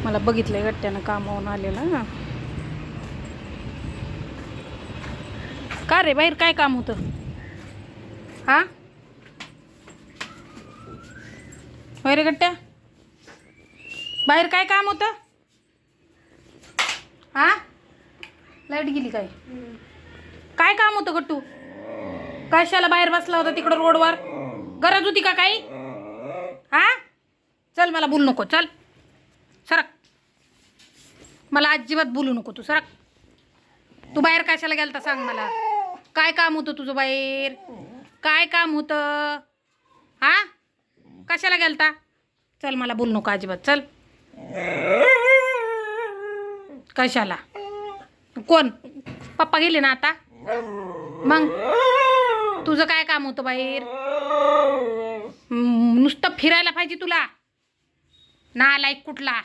मला बघितलंय गट्ट्यानं कामावून आलेला ना. का रे बाहेर काय काम होतं? हा होय रे गट्ट्या, बाहेर काय काम होतं? हा लाईट गेली काय? काय काम होतं गट्टू? कशाला बाहेर बसला होता तिकडं रोडवर? गरज होती का काही? हा चल, मला बोलू नको, चल सरक. मला अजिबात बोलू नको तू, सरक. तू बाहेर कशाला गेलता सांग मला. काय काम होतं तुझं बाहेर? काय काम होतं? हा कशाला गेलता? चल, मला बोलू नको अजिबात, चल. कशाला? कोण? पप्पा गेले ना आता. मग तुझं काय काम होतं बाहेर? नुसतं फिरायला पाहिजे तुला, नालायक कुठला.